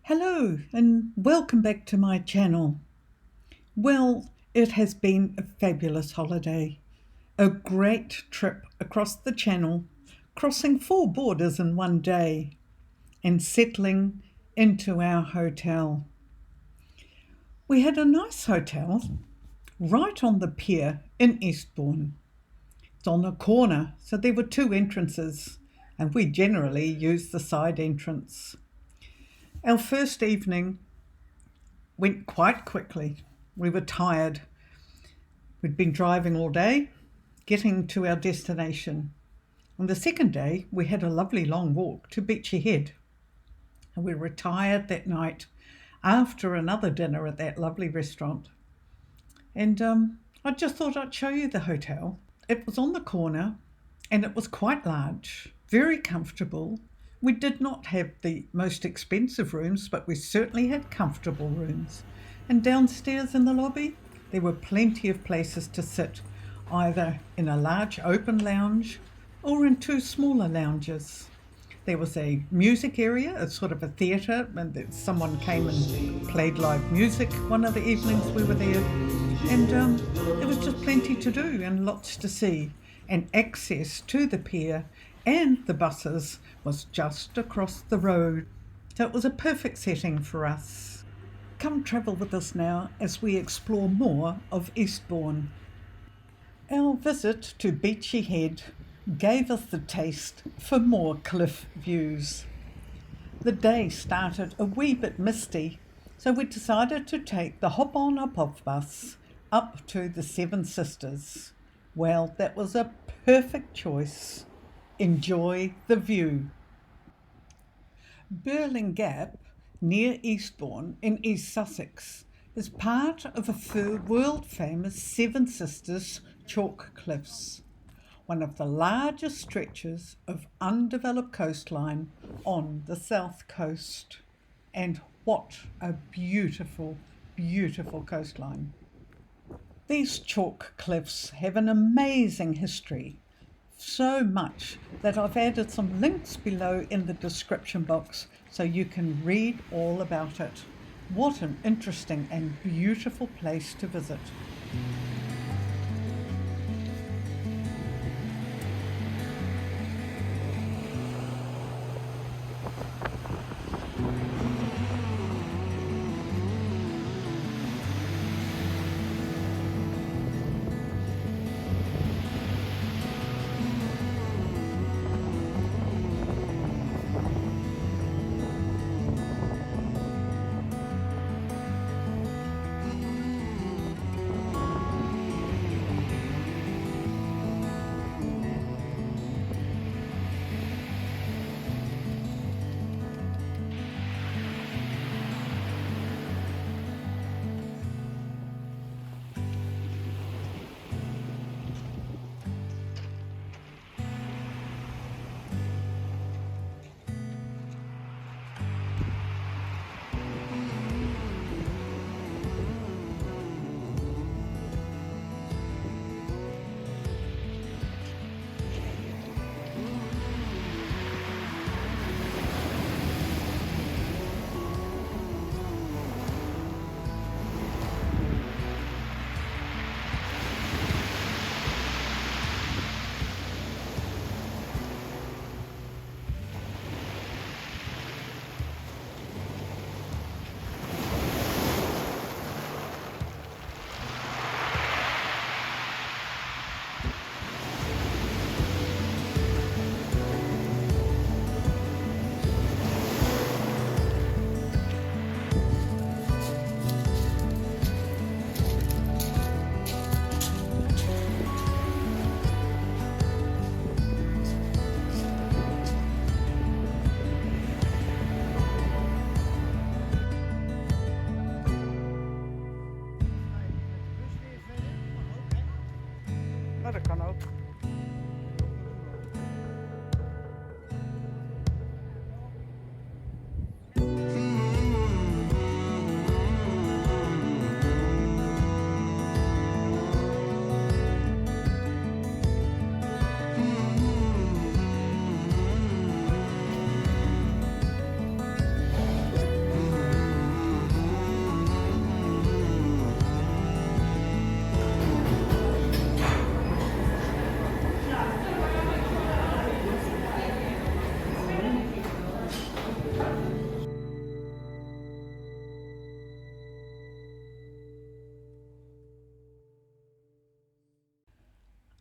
Hello and welcome back to my channel. Well, it has been a fabulous holiday, a great trip across the channel, crossing 4 borders in one day and settling into our hotel. We had a nice hotel right on the pier in Eastbourne. It's on a corner, so there were two entrances and we generally use the side entrance. Our first evening went quite quickly. We were tired. We'd been driving all day, getting to our destination. On the second day, we had a lovely long walk to Beachy Head. And we retired that night after another dinner at that lovely restaurant. And I just thought I'd show you the hotel. It was on the corner and it was quite large, very comfortable. We did not have the most expensive rooms, but we certainly had comfortable rooms. And downstairs in the lobby, there were plenty of places to sit, either in a large open lounge or in two smaller lounges. There was a music area, a sort of a theatre, and someone came and played live music one of the evenings we were there. And there was just plenty to do and lots to see. And access to the pier and the buses was just across the road. So it was a perfect setting for us. Come travel with us now as we explore more of Eastbourne. Our visit to Beachy Head gave us the taste for more cliff views. The day started a wee bit misty, so we decided to take the hop-on hop-off bus up to the Seven Sisters. Well, that was a perfect choice. Enjoy the view. Birling Gap, near Eastbourne in East Sussex, is part of a world-famous Seven Sisters chalk cliffs, one of the largest stretches of undeveloped coastline on the south coast. And what a beautiful, beautiful coastline. These chalk cliffs have an amazing history, so much that I've added some links below in the description box so you can read all about it. What an interesting and beautiful place to visit. Dat kan ook.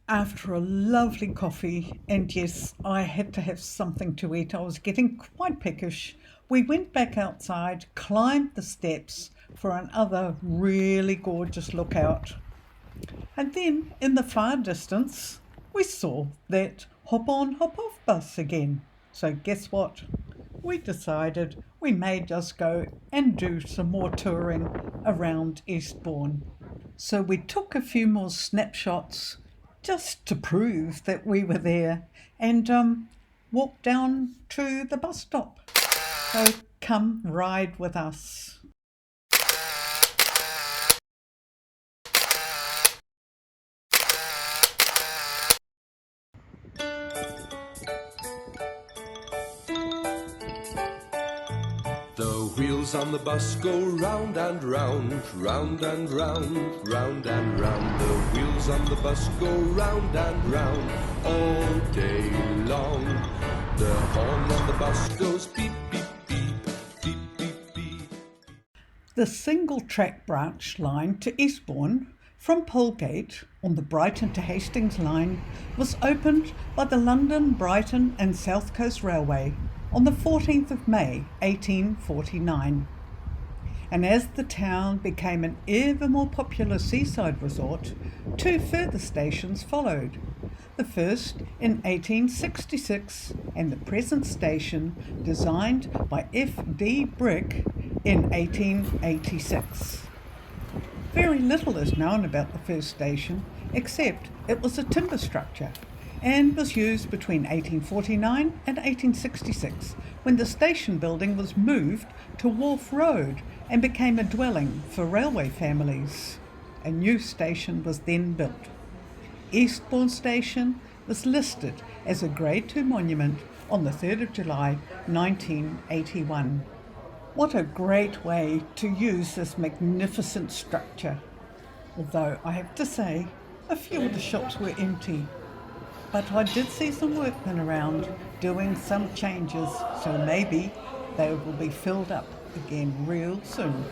after a lovely coffee, and yes, I had to have something to eat. I was getting quite peckish. We went back outside, climbed the steps for another really gorgeous lookout. And then in the far distance, we saw that hop on, hop off bus again. So guess what? We decided we may just go and do some more touring around Eastbourne. So we took a few more snapshots just to prove that we were there and walked down to the bus stop. So come ride with us. The wheels on the bus go round and round, round and round, round and round. The wheels on the bus go round and round all day long. The horn on the bus goes beep, beep, beep, beep, beep, beep. The single track branch line to Eastbourne from Polegate on the Brighton to Hastings line was opened by the London, Brighton and South Coast Railway on the 14th of May 1849. And as the town became an ever more popular seaside resort, two further stations followed. The first in 1866 and the present station designed by F.D. Brick in 1886. Very little is known about the first station except it was a timber structure and was used between 1849 and 1866 when the station building was moved to Wharf Road and became a dwelling for railway families. A new station was then built. Eastbourne Station was listed as a Grade 2 monument on the 3rd of July 1981. What a great way to use this magnificent structure. Although I have to say, a few of the shops were empty. But I did see some workmen around doing some changes, so maybe they will be filled up again real soon.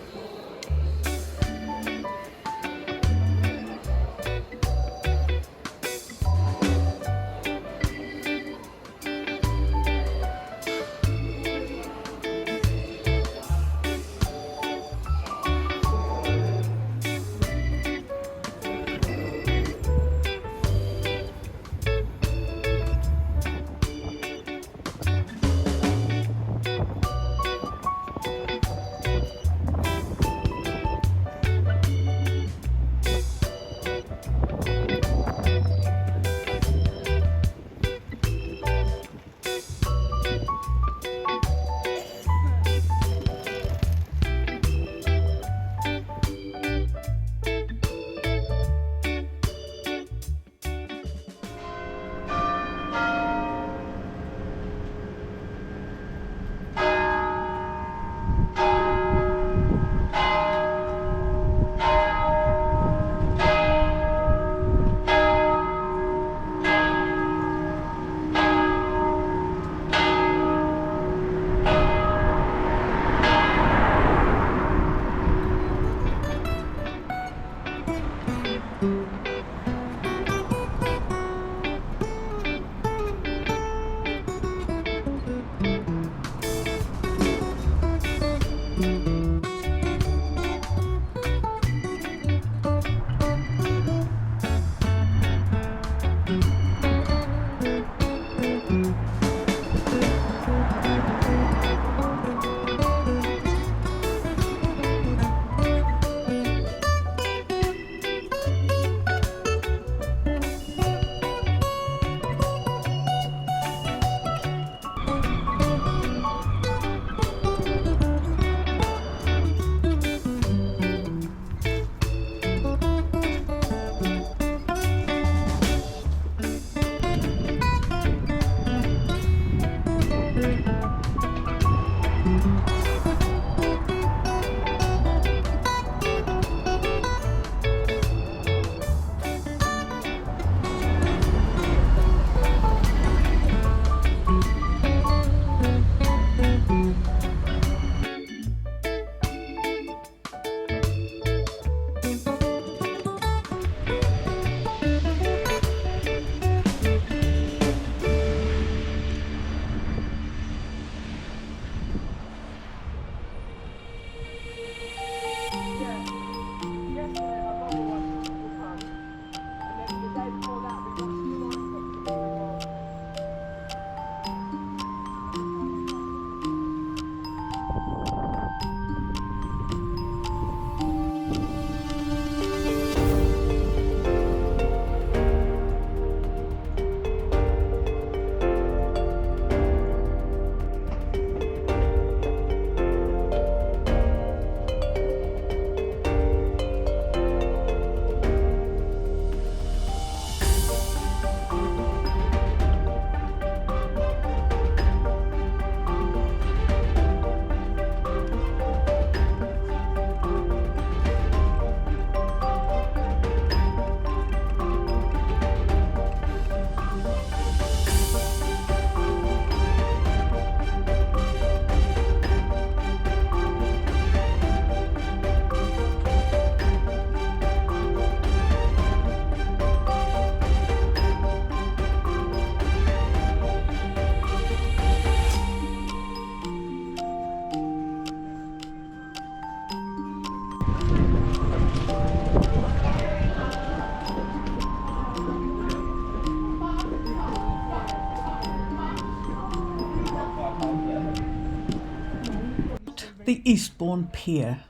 The Eastbourne Pier.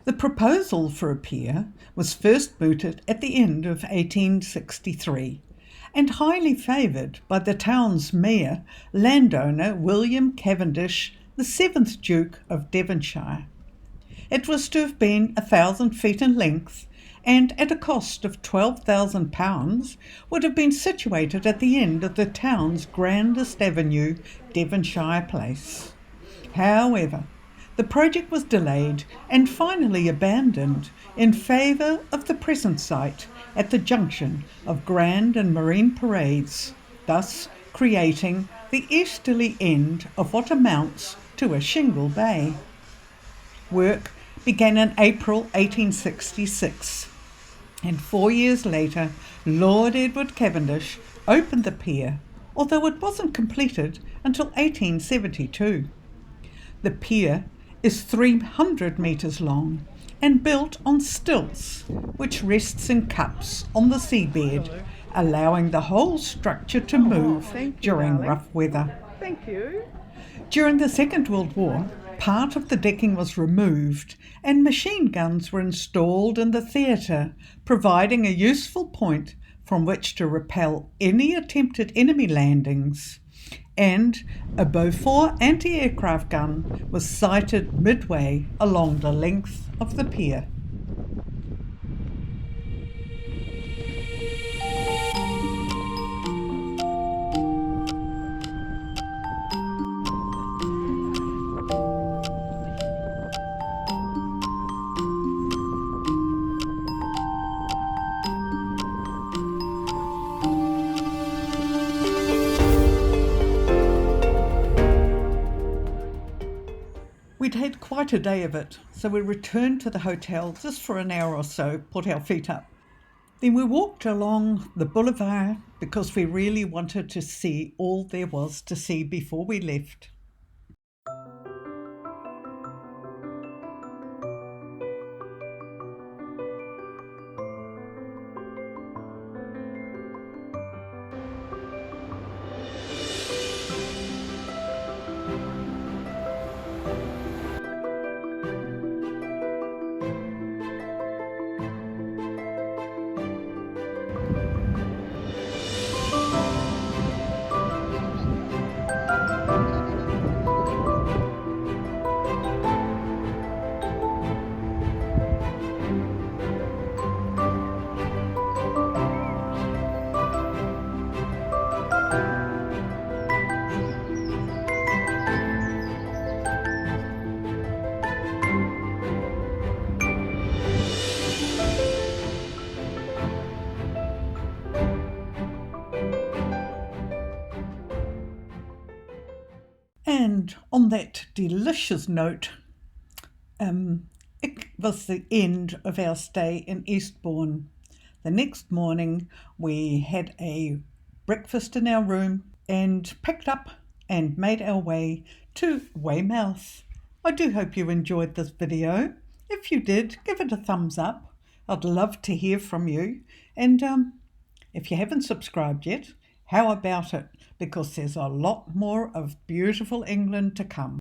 The proposal for a pier was first mooted at the end of 1863 and highly favoured by the town's mayor, landowner William Cavendish, the 7th Duke of Devonshire. It was to have been 1,000 feet in length and at a cost of £12,000 would have been situated at the end of the town's grandest avenue, Devonshire Place. However, the project was delayed and finally abandoned in favour of the present site at the junction of Grand and Marine Parades, thus creating the easterly end of what amounts to a shingle bay. Work began in April 1866, and 4 years later Lord Edward Cavendish opened the pier, although it wasn't completed until 1872. The pier is 300 metres long and built on stilts, which rests in cups on the seabed, allowing the whole structure to move during rough weather. Thank you. During the Second World War, part of the decking was removed and machine guns were installed in the theatre, providing a useful point from which to repel any attempted enemy landings. And a Beaufort anti-aircraft gun was sighted midway along the length of the pier. We'd had quite a day of it, so we returned to the hotel just for an hour or so, put our feet up. Then we walked along the boulevard because we really wanted to see all there was to see before we left. And on that delicious note, it was the end of our stay in Eastbourne. The next morning we had a breakfast in our room and packed up and made our way to Weymouth. I do hope you enjoyed this video. If you did, give it a thumbs up. I'd love to hear from you. And if you haven't subscribed yet, how about it? Because there's a lot more of beautiful England to come.